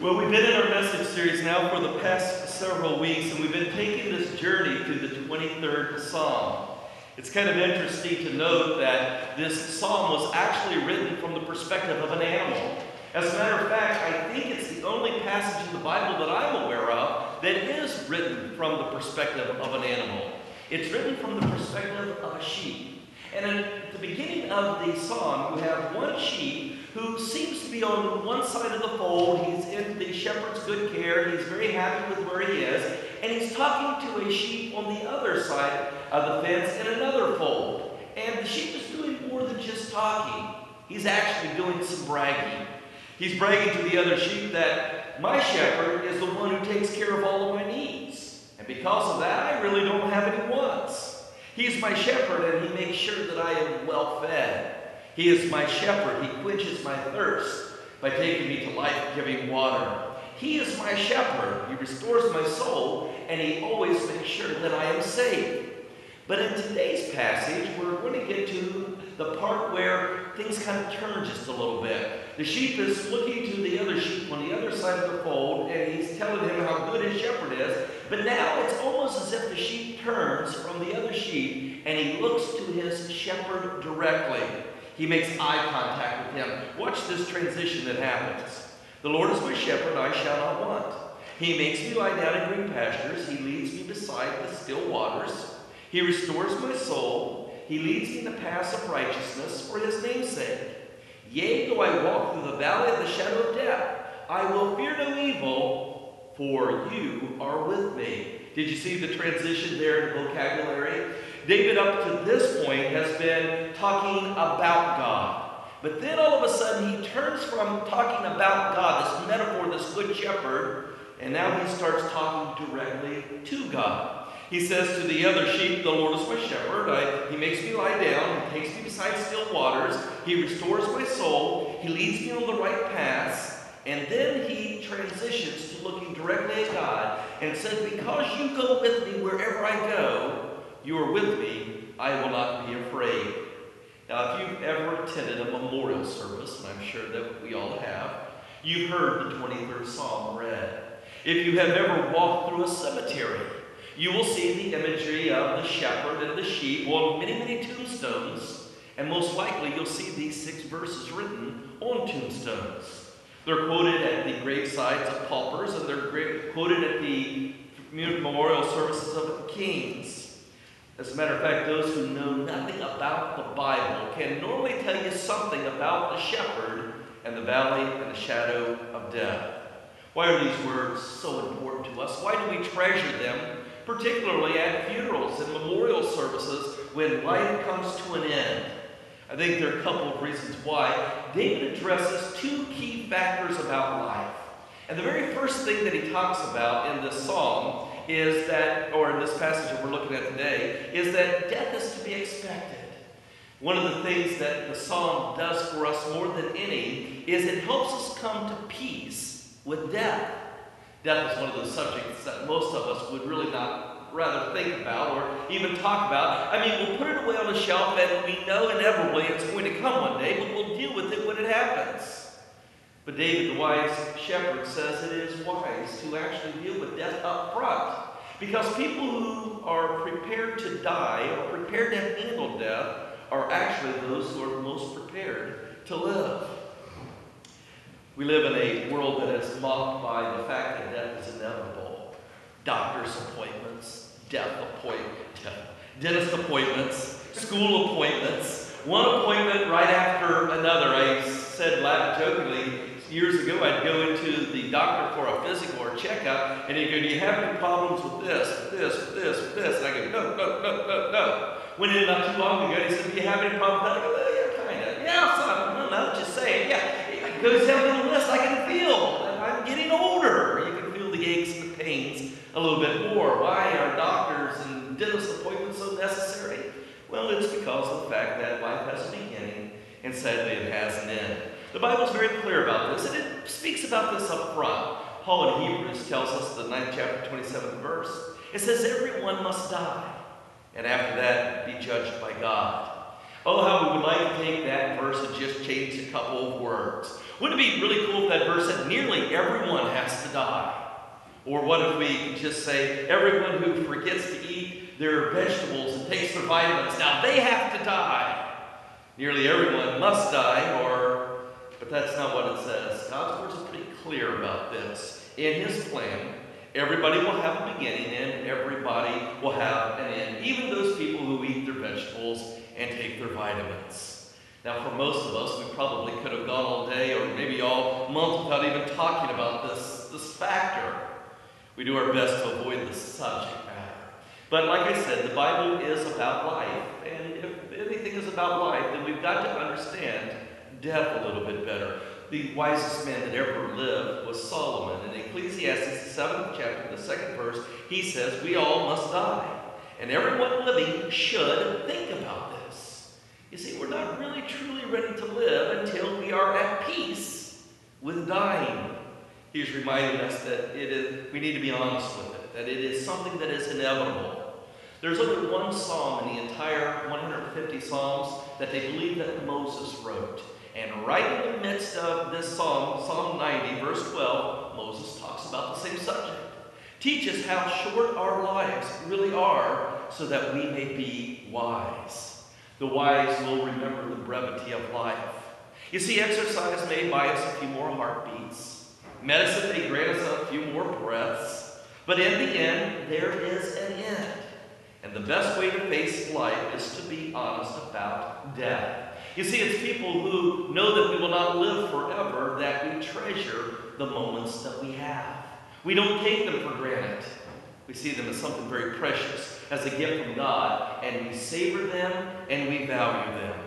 Well, we've been in our message series now for the past several weeks, and we've been taking this journey through the 23rd Psalm. It's kind of interesting to note that this psalm was actually written from the perspective of an animal. As a matter of fact, I think it's the only passage in the Bible that I'm aware of that is written from the perspective of an animal. It's written from the perspective of a sheep. And at the beginning of the psalm, you have one sheep who seems to be on one side of the fold. He's in the shepherd's good care. He's very happy with where he is. And he's talking to a sheep on the other side of the fence in another fold. And the sheep is doing more than just talking. He's actually doing some bragging. He's bragging to the other sheep that my shepherd is the one who takes care of all of my needs. And because of that, I really don't have any wants. He's my shepherd, and he makes sure that I am well fed. He is my shepherd. He quenches my thirst by taking me to life-giving water. He is my shepherd. He restores my soul, and he always makes sure that I am safe. But in today's passage, we're going to get to the part where things kind of turn just a little bit. The sheep is looking to the other sheep on the other side of the fold, and he's telling him how good his shepherd is. But now it's almost as if the sheep turns from the other sheep, and he looks to his shepherd directly. He makes eye contact with him. Watch this transition that happens. The Lord is my shepherd, I shall not want. He makes me lie down in green pastures. He leads me beside the still waters. He restores my soul. He leads me in the paths of righteousness for his name's sake. Yea, though I walk through the valley of the shadow of death, I will fear no evil, for you are with me. Did you see the transition there in the vocabulary? David, up to this point, has been talking about God. But then all of a sudden, he turns from talking about God, this metaphor, this good shepherd, and now he starts talking directly to God. He says to the other sheep, the Lord is my shepherd. He makes me lie down. He takes me beside still waters. He restores my soul. He leads me on the right paths. And then he transitions to looking directly at God and says, because you go with me wherever I go, you are with me. I will not be afraid. Now, if you've ever attended a memorial service, and I'm sure that we all have, you've heard the 23rd Psalm read. If you have ever walked through a cemetery, you will see the imagery of the shepherd and the sheep on many, many tombstones, and most likely you'll see these 6 verses written on tombstones. They're quoted at the gravesides of paupers, and they're quoted at the memorial services of kings. As a matter of fact, those who know nothing about the Bible can normally tell you something about the shepherd and the valley and the shadow of death. Why are these words so important to us? Why do we treasure them? Particularly at funerals and memorial services when life comes to an end. I think there are a couple of reasons why. David addresses 2 key factors about life. And the very first thing that he talks about in this psalm is that, or in this passage that we're looking at today, is that death is to be expected. One of the things that the psalm does for us more than any is it helps us come to peace with death. Death is one of those subjects that most of us would really not rather think about or even talk about. I mean, we'll put it away on the shelf and we know inevitably it's going to come one day, but we'll deal with it when it happens. But David, the wise shepherd, says it is wise to actually deal with death up front. Because people who are prepared to die or prepared to handle death are actually those who are most prepared to live. We live in a world that is mocked by the fact that death is inevitable. Doctor's appointments, dentist appointments, school appointments, one appointment right after another. I said jokingly years ago I'd go into the doctor for a physical or checkup, and he'd go, do you have any problems with this? And I go, no. Went in not too long ago, and he said, do you have any problems with that? I go, well, yeah, kind of. Yeah, son, no, just saying, yeah. Goes down the list, I can feel I'm getting older. You can feel the aches and the pains a little bit more. Why are doctors and dentist appointments so necessary? Well, it's because of the fact that life has a beginning and sadly it has an end. The Bible is very clear about this, and it speaks about this up front. Paul in Hebrews tells us, the 9th chapter, 27th verse, it says, everyone must die, and after that be judged by God. Oh, how we would like to take that verse and just change a couple of words. Wouldn't it be really cool if that verse said nearly everyone has to die? Or what if we just say everyone who forgets to eat their vegetables and takes their vitamins, now they have to die. Nearly everyone must die, but that's not what it says. God's word is pretty clear about this. In his plan, everybody will have a beginning and everybody will have an end, even those people who eat their vegetables and take their vitamins. Now, for most of us, we probably could have gone all day or maybe all month without even talking about this factor. We do our best to avoid the subject matter. But like I said, the Bible is about life. And if anything is about life, then we've got to understand death a little bit better. The wisest man that ever lived was Solomon. In Ecclesiastes, the 7th chapter, the 2nd verse, he says, we all must die. And everyone living should think about this. You see, we're not really truly ready to live until we are at peace with dying. He's reminding us that we need to be honest with it, that it is something that is inevitable. There's only one psalm in the entire 150 psalms that they believe that Moses wrote. And right in the midst of this psalm, Psalm 90, verse 12, Moses talks about the same subject. Teach us how short our lives really are so that we may be wise. The wise will remember the brevity of life. You see, exercise may buy us a few more heartbeats. Medicine may grant us a few more breaths. But in the end, there is an end. And the best way to face life is to be honest about death. You see, it's people who know that we will not live forever that we treasure the moments that we have. We don't take them for granted. We see them as something very precious, as a gift from God, and we savor them and we value them.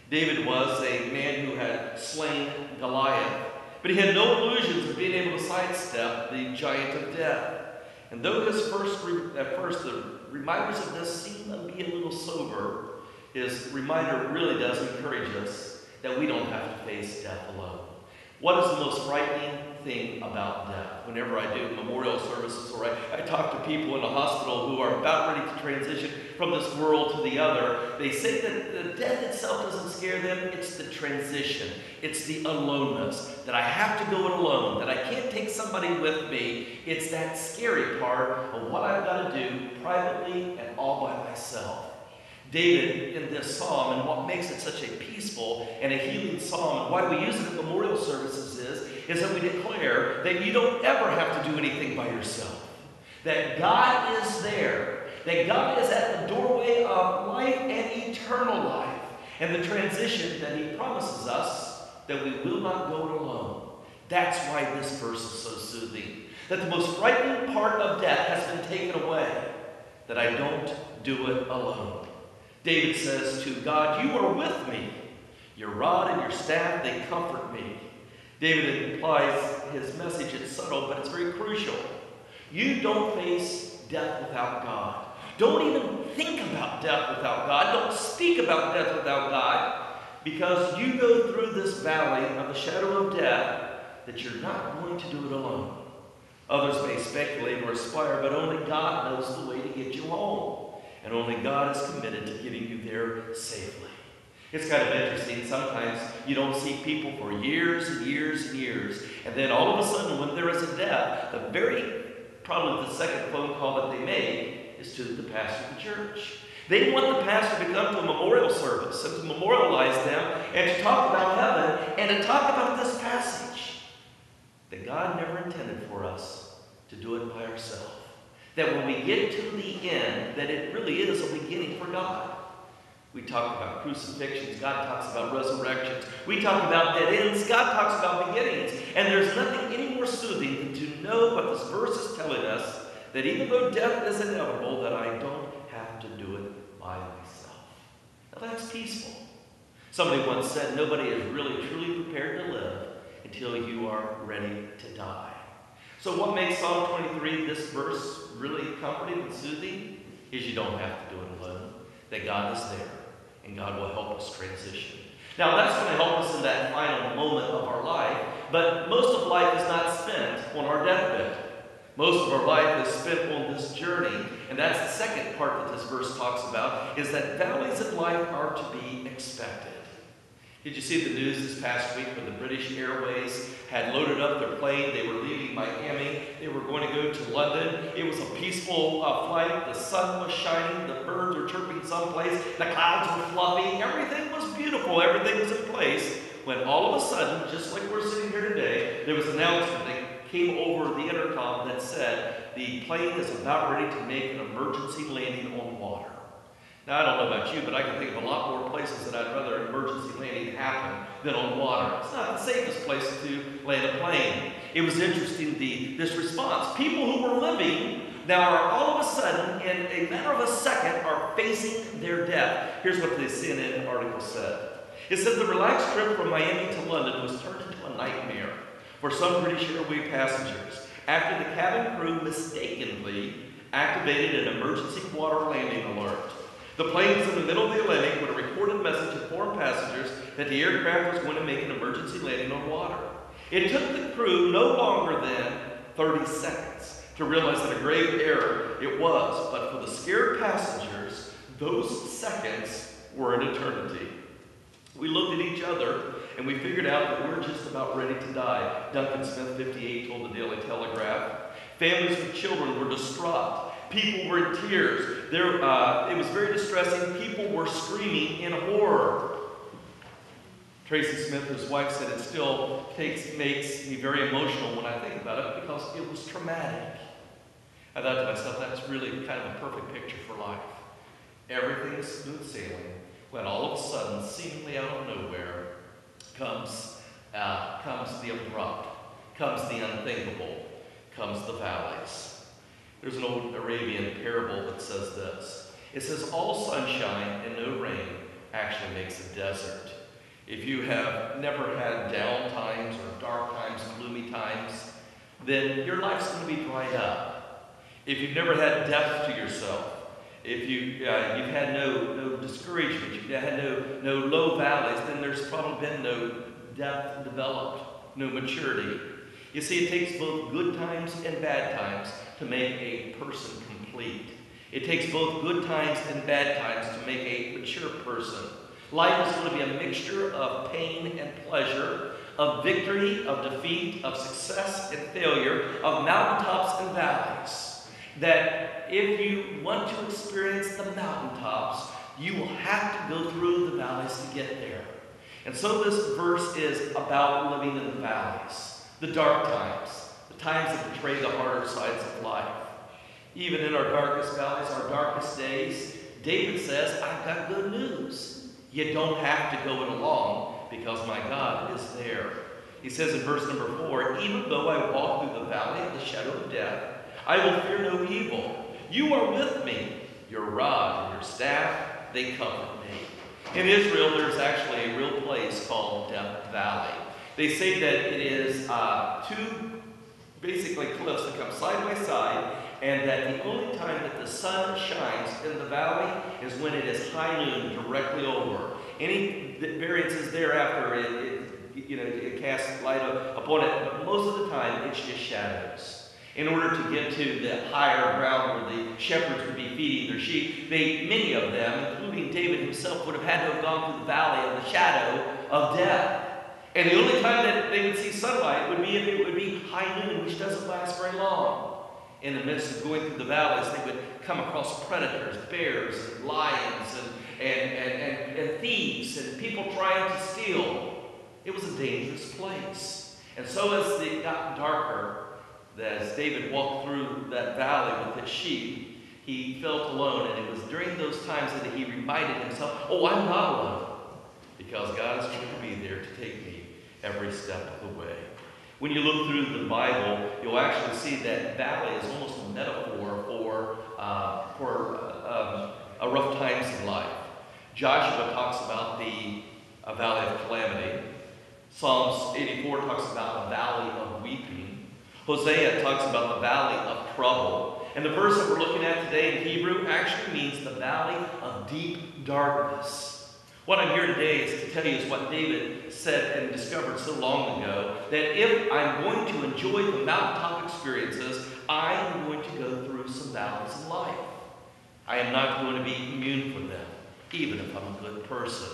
David was a man who had slain Goliath, but he had no illusions of being able to sidestep the giant of death. And though at first the reminders of this seem to be a little sober, his reminder really does encourage us that we don't have to face death alone. What is the most frightening thing about death? Whenever I do memorial services or I talk to people in a hospital who are about ready to transition from this world to the other, they say that the death itself doesn't scare them. It's the transition. It's the aloneness, that I have to go it alone, that I can't take somebody with me. It's that scary part of what I've got to do privately and all by myself. David, in this psalm, and what makes it such a peaceful and a healing psalm, and why we use it at memorial services is that we declare that you don't ever have to do anything by yourself. That God is there. That God is at the doorway of life and eternal life. And the transition that he promises us, that we will not go it alone. That's why this verse is so soothing. That the most frightening part of death has been taken away. That I don't do it alone. David says to God, you are with me. Your rod and your staff, they comfort me. David implies his message is subtle, but it's very crucial. You don't face death without God. Don't even think about death without God. Don't speak about death without God. Because you go through this valley of the shadow of death, that you're not going to do it alone. Others may speculate or aspire, but only God knows the way to get you home. And only God is committed to getting you there safely. It's kind of interesting. Sometimes you don't see people for years and years and years. And then all of a sudden, when there is a death, probably the second phone call that they make is to the pastor of the church. They want the pastor to come to a memorial service and to memorialize them and to talk about heaven and to talk about this passage. That God never intended for us to do it by ourselves. That when we get to the end, that it really is a beginning for God. We talk about crucifixions. God talks about resurrections. We talk about dead ends. God talks about beginnings. And there's nothing any more soothing than to know what this verse is telling us, that even though death is inevitable, that I don't have to do it by myself. Now that's peaceful. Somebody once said, nobody is really truly prepared to live until you are ready to die. So what makes Psalm 23, this verse, really comforting and soothing is you don't have to do it alone. That God is there, and God will help us transition. Now, that's going to help us in that final moment of our life, but most of life is not spent on our deathbed. Most of our life is spent on this journey, and that's the second part that this verse talks about, is that valleys in life are to be expected. Did you see the news this past week when the British Airways had loaded up their plane? They were leaving Miami. They were going to go to London. It was a peaceful flight. The sun was shining. The birds were chirping someplace. The clouds were fluffy. Everything was beautiful. Everything was in place. When all of a sudden, just like we're sitting here today, there was an announcement that came over the intercom that said the plane is about ready to make an emergency landing on water. Now, I don't know about you, but I can think of a lot more places that I'd rather an emergency landing happen than on water. It's not the safest place to land a plane. It was interesting, this response. People who were living now are all of a sudden, in a matter of a second, are facing their death. Here's what the CNN article said. It said the relaxed trip from Miami to London was turned into a nightmare for some British Airways passengers after the cabin crew mistakenly activated an emergency water landing alert. The plane was in the middle of the Atlantic when a recorded message informed passengers that the aircraft was going to make an emergency landing on water. It took the crew no longer than 30 seconds to realize that a grave error it was, but for the scared passengers, those seconds were an eternity. We looked at each other and we figured out that we're just about ready to die. Duncan Smith, 58, told the Daily Telegraph. Families with children were distraught. People were in tears. It was very distressing. People were screaming in horror. Tracy Smith, his wife, said it still makes me very emotional when I think about it because it was traumatic. I thought to myself, that's really kind of a perfect picture for life. Everything is smooth sailing when all of a sudden, seemingly out of nowhere, comes the abrupt, comes the unthinkable, comes the valleys. There's an old Arabian parable that says this. It says, all sunshine and no rain actually makes a desert. If you have never had down times or dark times, gloomy times, then your life's going to be dried up. If you've never had death to yourself, if you've had no discouragement, you've had no low valleys, then there's probably been no depth developed, no maturity. You see, it takes both good times and bad times to make a person complete. It takes both good times and bad times to make a mature person. Life is going to be a mixture of pain and pleasure, of victory, of defeat, of success and failure, of mountaintops and valleys. That if you want to experience the mountaintops, you will have to go through the valleys to get there. And so this verse is about living in the valleys, the dark times, the times that betray the harder sides of life. Even in our darkest valleys, our darkest days, David says, I've got good news. You don't have to go it alone because my God is there. He says in verse number 4, even though I walk through the valley of the shadow of death, I will fear no evil. You are with me. Your rod and your staff, they comfort me. In Israel, there's actually a real place called Death Valley. They say that it is two basically cliffs that come side by side, and that the only time that the sun shines in the valley is when it is high noon directly over. Any variances thereafter, it casts light upon it, but most of the time it's just shadows. In order to get to the higher ground where the shepherds would be feeding their sheep, many of them, including David himself, would have had to have gone through the valley of the shadow of death. And the only time that they would see sunlight would be if it would be high noon, which doesn't last very long. In the midst of going through the valleys, they would come across predators, bears, and lions, and thieves, and people trying to steal. It was a dangerous place. And so as it got darker, as David walked through that valley with his sheep, he felt alone. And it was during those times that he reminded himself, oh, I'm not alone, because God is going to be there to take me every step of the way. When you look through the Bible, you'll actually see that valley is almost a metaphor for rough times in life. Joshua talks about the valley of calamity. Psalms 84 talks about the valley of weeping. Hosea talks about the valley of trouble. And the verse that we're looking at today in Hebrew actually means the valley of deep darkness. What I'm here today is to tell you is what David said and discovered so long ago, that if I'm going to enjoy the mountaintop experiences, I am going to go through some valleys in life. I am not going to be immune from them, even if I'm a good person.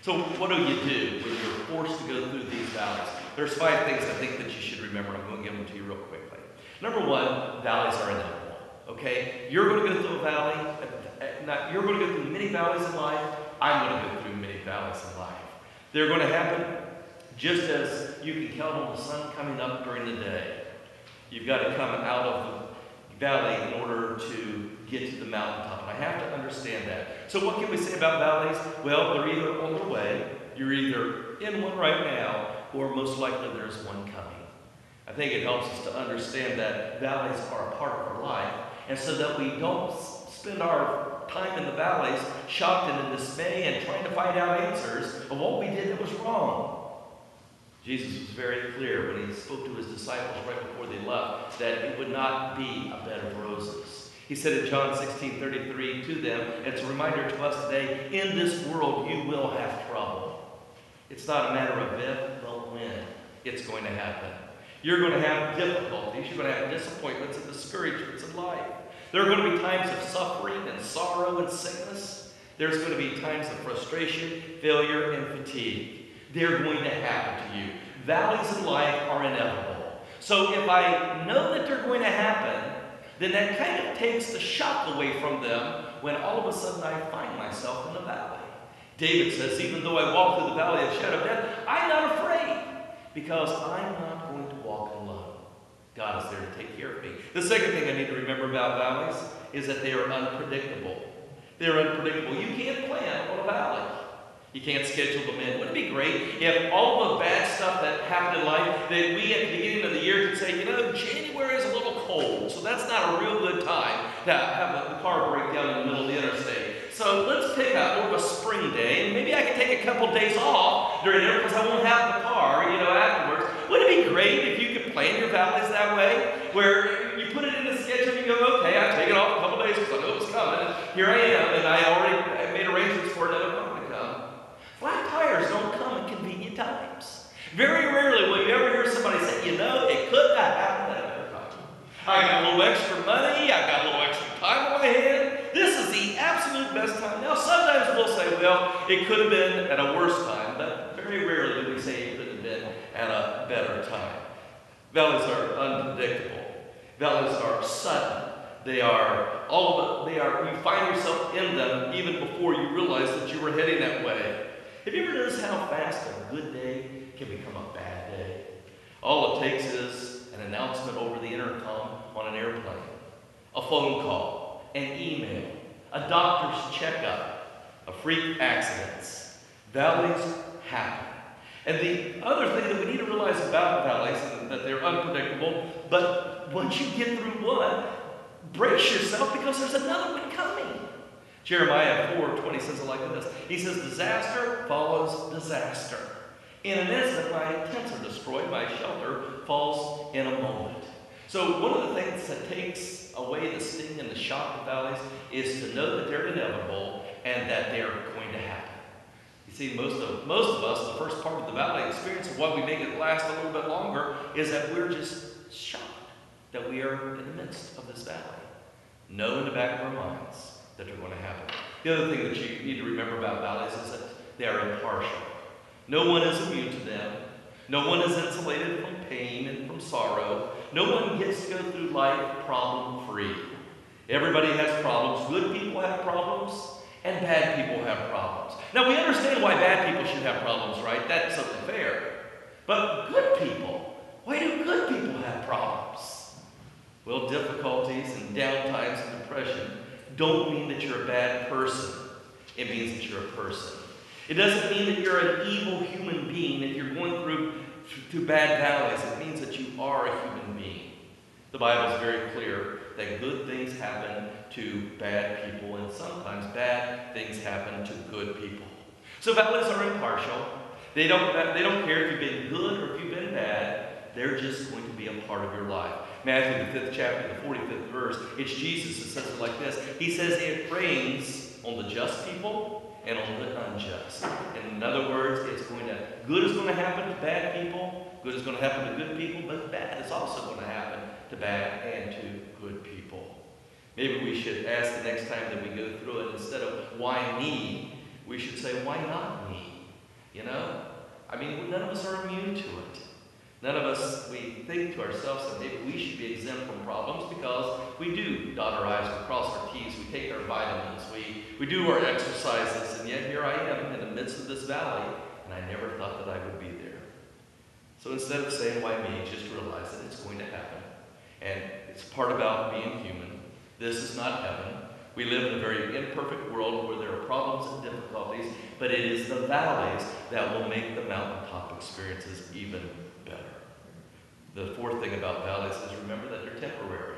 So what do when you're forced to go through these valleys? There's 5 things I think that you should remember. I'm going to give them to you real quickly. Number 1, valleys are inevitable. Okay? You're going to go through a valley. You're going to go through many valleys in life. I'm going to go through many valleys in life. They're going to happen just as you can count on the sun coming up during the day. You've got to come out of the valley in order to get to the mountaintop. And I have to understand that. So what can we say about valleys? Well, they're either on their way, you're either in one right now, or most likely there's one coming. I think it helps us to understand that valleys are a part of our life, and so that we don't spend our time in the valleys shocked and in dismay and trying to find out answers of what we did that was wrong. Jesus was very clear when he spoke to his disciples right before they left that it would not be a bed of roses. He said in John 16:33 to them, and it's a reminder to us today, in this world you will have trouble. It's not a matter of if, but when it's going to happen. You're going to have difficulties. You're going to have disappointments and discouragements in life. There are going to be times of suffering and sorrow and sickness. There's going to be times of frustration, failure, and fatigue. They're going to happen to you. Valleys in life are inevitable. So if I know that they're going to happen, then that kind of takes the shock away from them when all of a sudden I find myself in the valley. David says, even though I walk through the valley of the shadow of death, I'm not afraid because I'm not going to walk alone. God is there to take care of me. The second thing I need to remember about valleys is that they are unpredictable. They're unpredictable. You can't plan on a valley. You can't schedule them in. Wouldn't it be great if all the bad stuff that happened in life, that we at the beginning of the year could say, January is a little cold, so that's not a real good time to have the car break down in the middle of the interstate. So let's pick out more of a spring day, and maybe I can take a couple days off during there because I won't have the car, afterwards. Wouldn't it be great if you could plan your valleys that way, where you put it in a schedule and you go, okay, I take it off a couple days because I know it's coming, and here I am, and I already made arrangements for another car to come. Flat tires don't come at convenient times. Very rarely will you ever hear somebody say, it could not happen at another time. I got a little extra money, I got a little extra time on my hand. This is the absolute best time. Now, sometimes we'll say, it could have been at a worse time, but very rarely do we say it could have been at a better time. Valleys are unpredictable. Valleys are sudden. You find yourself in them even before you realize that you were heading that way. Have you ever noticed how fast a good day can become a bad day? All it takes is an announcement over the intercom on an airplane, a phone call, an email, a doctor's checkup, a freak accident. Valleys happen. And the other thing that we need to realize about valleys is that they're unpredictable, but once you get through one, brace yourself because there's another one coming. Jeremiah 4:20 says it like this. He says, disaster follows disaster. In an instant, my tents are destroyed, my shelter falls in a moment. So one of the things that takes away the sting and the shock of valleys is to know that they're inevitable and that they're going to happen. You see, most of us, the first part of the valley experience, and why we make it last a little bit longer, is that we're just shocked that we are in the midst of this valley. Know in the back of our minds that they're going to happen. The other thing that you need to remember about valleys is that they are impartial. No one is immune to them. No one is insulated from pain and from sorrow. No one gets to go through life problem-free. Everybody has problems. Good people have problems, and bad people have problems. Now, we understand why bad people should have problems, right? That's something fair. But good people, why do good people have problems? Well, difficulties and downtimes and depression don't mean that you're a bad person. It means that you're a person. It doesn't mean that you're an evil human being if you're going through bad valleys. It means that you are a human being. The Bible is very clear that good things happen to bad people, and sometimes bad things happen to good people. So valleys are impartial. They don't care if you've been good or if you've been bad. They're just going to be a part of your life. Matthew, the 5th chapter, the 45th verse, it's Jesus that says it like this. He says it rains on the just people and on the unjust. And in other words, good is going to happen to bad people, good is going to happen to good people, but bad is also going to happen to bad and to good people. Maybe we should ask the next time that we go through it, instead of why me, we should say, why not me? you know? I mean, none of us are immune to it. None of us, we think to ourselves that maybe we should be exempt from problems because we do dot our I's, we cross our T's, we take our vitamins, we do our exercises, and yet here I am in the midst of this valley, and I never thought that I would be there. So instead of saying, why me, just realize that it's going to happen. And it's part about being human. This is not heaven. We live in a very imperfect world where there are problems and difficulties, but it is the valleys that will make the mountaintop experiences even better. The fourth thing about valleys is remember that they're temporary.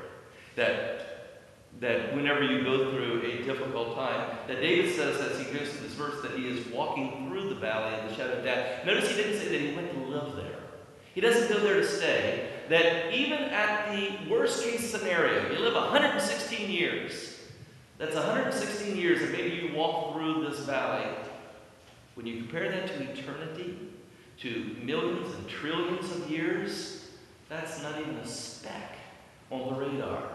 That whenever you go through a difficult time, that David says as he goes through this verse that he is walking through the valley of the shadow of death. Notice he didn't say that he went to live there. He doesn't go there to stay. That even at the worst case scenario, you live 116 years. That's 116 years that maybe you walk through this valley. When you compare that to eternity, to millions and trillions of years, that's not even a speck on the radar.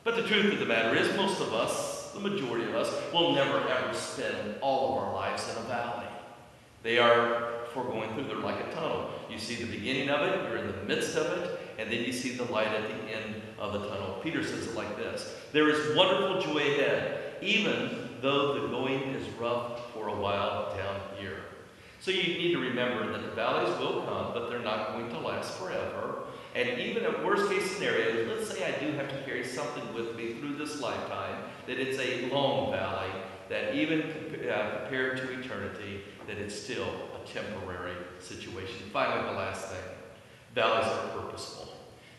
But the truth of the matter is, most of us, the majority of us, will never ever spend all of our lives in a valley. They are for going through, they're like a tunnel. You see the beginning of it, you're in the midst of it, and then you see the light at the end of the tunnel. Peter says it like this: there is wonderful joy ahead, even though the going is rough for a while down here. So you need to remember that the valleys will come, but they're not going to last forever. And even at worst case scenarios, let's say I do have to carry something with me through this lifetime, that it's a long valley, that even compared to eternity, that it's still a temporary situation. Finally, the last thing, valleys are purposeful.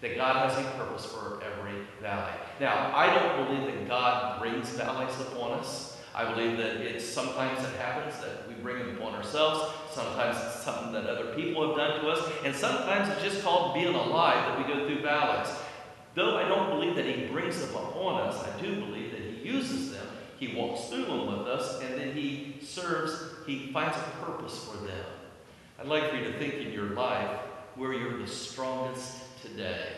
That God has a purpose for every valley. Now, I don't believe that God brings valleys upon us. I believe that it's sometimes it happens that we bring them upon ourselves. Sometimes it's something that other people have done to us. And sometimes it's just called being alive that we go through valleys. Though I don't believe that he brings them upon us, I do believe that he uses them. He walks through them with us, and then he finds a purpose for them. I'd like for you to think in your life where you're the strongest today.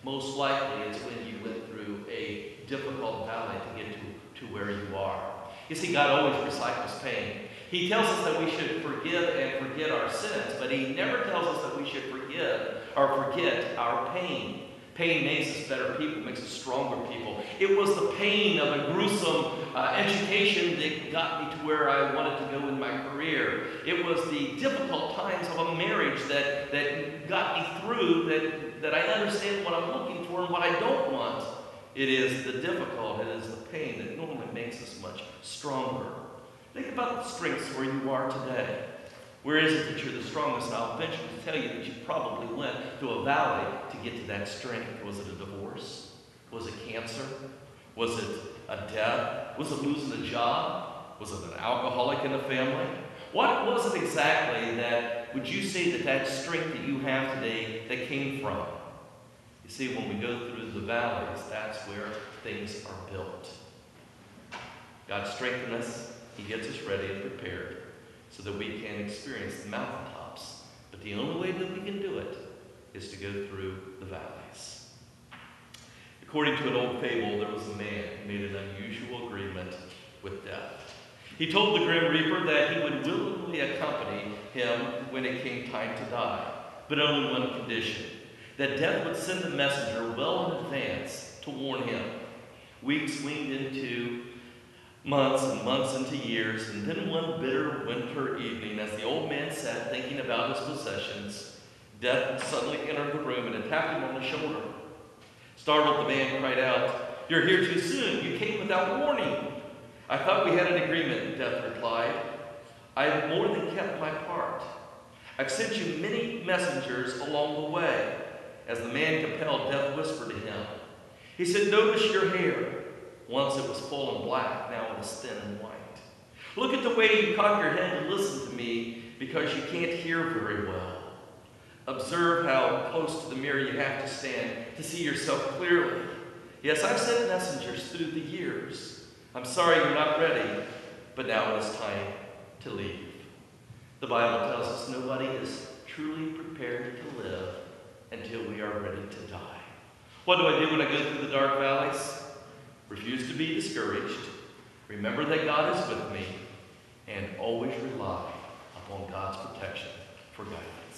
Most likely it's when you went through a difficult valley to get to where you are. You see, God always recycles pain. He tells us that we should forgive and forget our sins, but he never tells us that we should forgive or forget our pain. Pain makes us better people, makes us stronger people. It was the pain of a gruesome education that got me to where I wanted to go in my career. It was the difficult times of a marriage that got me through, that I understand what I'm looking for and what I don't want. It is the difficult, it is the pain that normally makes us much stronger. Think about the strengths where you are today. Where is it that you're the strongest? And I'll venture to tell you that you probably went through a valley to get to that strength. Was it a divorce? Was it cancer? Was it a death? Was it losing a job? Was it an alcoholic in the family? What was it exactly that, would you say that strength that you have today that came from? You see, when we go through the valleys, that's where things are built. God strengthens us. He gets us ready and prepared so that we can experience the mountaintops. But the only way that we can do it is to go through the valleys. According to an old fable, there was a man who made an unusual agreement with death. He told the Grim Reaper that he would willingly accompany him when it came time to die, but only on one condition: that death would send a messenger well in advance to warn him. Weeks weaned into months and months into years, and then one bitter winter evening, as the old man sat thinking about his possessions, death suddenly entered the room and tapped him on the shoulder. Startled, the man cried out, "You're here too soon. You came without warning." "I thought we had an agreement," Death replied. "I have more than kept my part. I've sent you many messengers along the way." As the man compelled, Death whispered to him. He said, "Notice your hair. Once it was full and black, now it is thin and white. Look at the way you cock your head and listen to me, because you can't hear very well. Observe how close to the mirror you have to stand to see yourself clearly. Yes, I've sent messengers through the years. I'm sorry you're not ready, but now it is time to leave." The Bible tells us nobody is truly prepared to live until we are ready to die. What do I do when I go through the dark valleys? Refuse to be discouraged. Remember that God is with me, and always rely on God's protection for guidance.